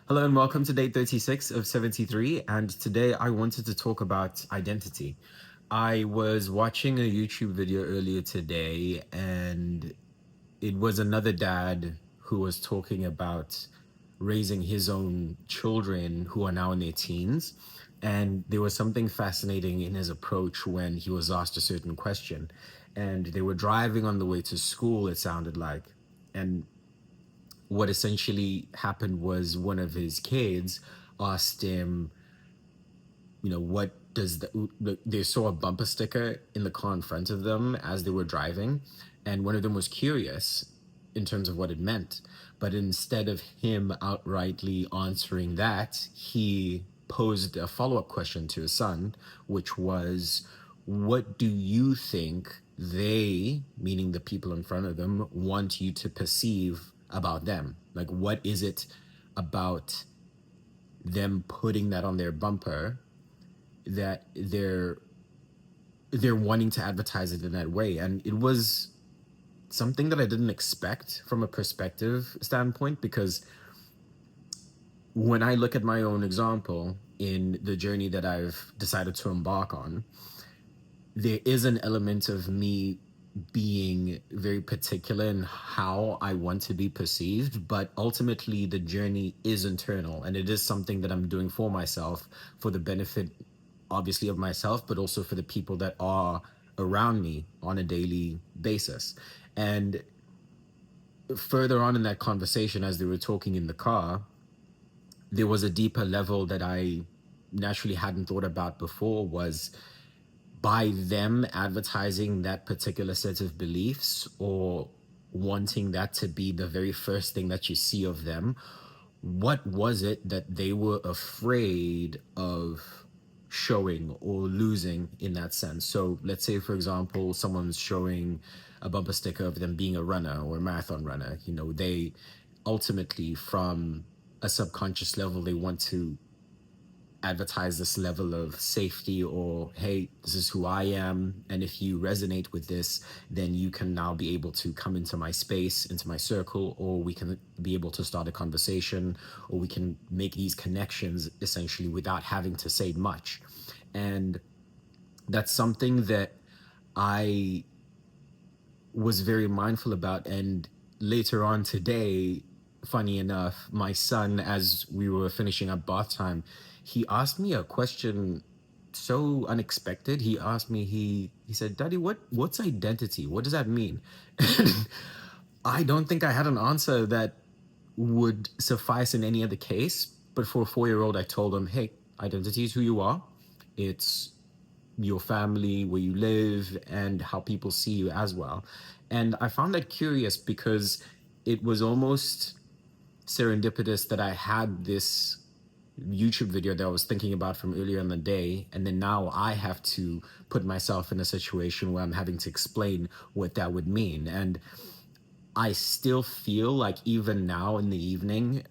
Hello and welcome to day 36 of 73. And today I wanted to talk about identity. I was watching a YouTube video earlier today, and it was another dad who was talking about raising his own children who are now in their teens. And there was something fascinating in his approach when he was asked a certain question. And they were driving on the way to school, it sounded like. And what essentially happened was one of his kids asked him, what does they saw a bumper sticker in the car in front of them as they were driving, and one of them was curious in terms of what it meant. But instead of him outrightly answering that, he posed a follow-up question to his son, which was, what do you think they, meaning the people in front of them, want you to perceive about them? Like, what is it about them putting that on their bumper that they're wanting to advertise it in that way? And it was something that I didn't expect from a perspective standpoint, because when I look at my own example in the journey that I've decided to embark on, there is an element of me being very particular in how I want to be perceived, but ultimately the journey is internal, and it is something that I'm doing for myself, for the benefit, obviously, of myself, but also for the people that are around me on a daily basis. And further on in that conversation, as they were talking in the car, there was a deeper level that I naturally hadn't thought about before, was by them advertising that particular set of beliefs or wanting that to be the very first thing that you see of them, what was it that they were afraid of showing or losing in that sense? So let's say, for example, someone's showing a bumper sticker of them being a runner or a marathon runner. They ultimately, from a subconscious level, they want to advertise this level of safety, or, hey, this is who I am, and if you resonate with this, then you can now be able to come into my space, into my circle, or we can be able to start a conversation, or we can make these connections essentially without having to say much. And that's something that I was very mindful about. And later on today, funny enough, my son, as we were finishing up bath time, he asked me a question so unexpected. He asked me, he said, "Daddy, what's identity? What does that mean?" And I don't think I had an answer that would suffice in any other case. But for a 4-year-old, I told him, hey, identity is who you are. It's your family, where you live, and how people see you as well. And I found that curious, because it was almost serendipitous that I had this YouTube video that I was thinking about from earlier in the day, and then now I have to put myself in a situation where I'm having to explain what that would mean. And I still feel like even now in the evening,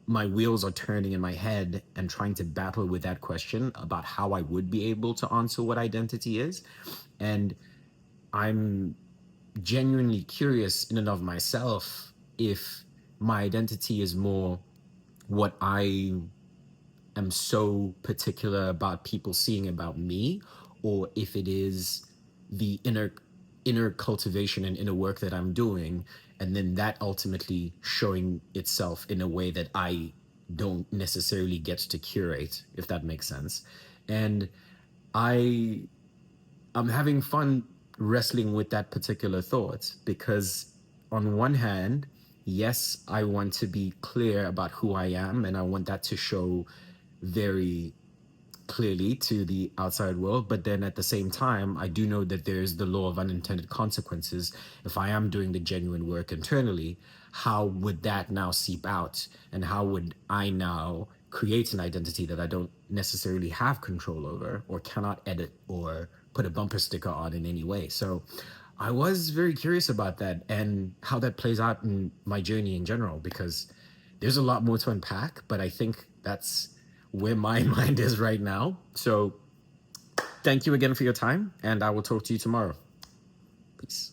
my wheels are turning in my head and trying to battle with that question about how I would be able to answer what identity is. And I'm genuinely curious in and of myself if my identity is more what I am so particular about people seeing about me, or if it is the inner cultivation and inner work that I'm doing, and then that ultimately showing itself in a way that I don't necessarily get to curate, if that makes sense. And I I'm having fun wrestling with that particular thought, because on one hand, yes, I want to be clear about who I am, and I want that to show very clearly to the outside world. But then at the same time, I do know that there's the law of unintended consequences. If I am doing the genuine work internally, how would that now seep out? And how would I now create an identity that I don't necessarily have control over, or cannot edit, or put a bumper sticker on in any way? So I was very curious about that, and how that plays out in my journey in general, because there's a lot more to unpack, but I think that's where my mind is right now. So thank you again for your time, and I will talk to you tomorrow. Peace.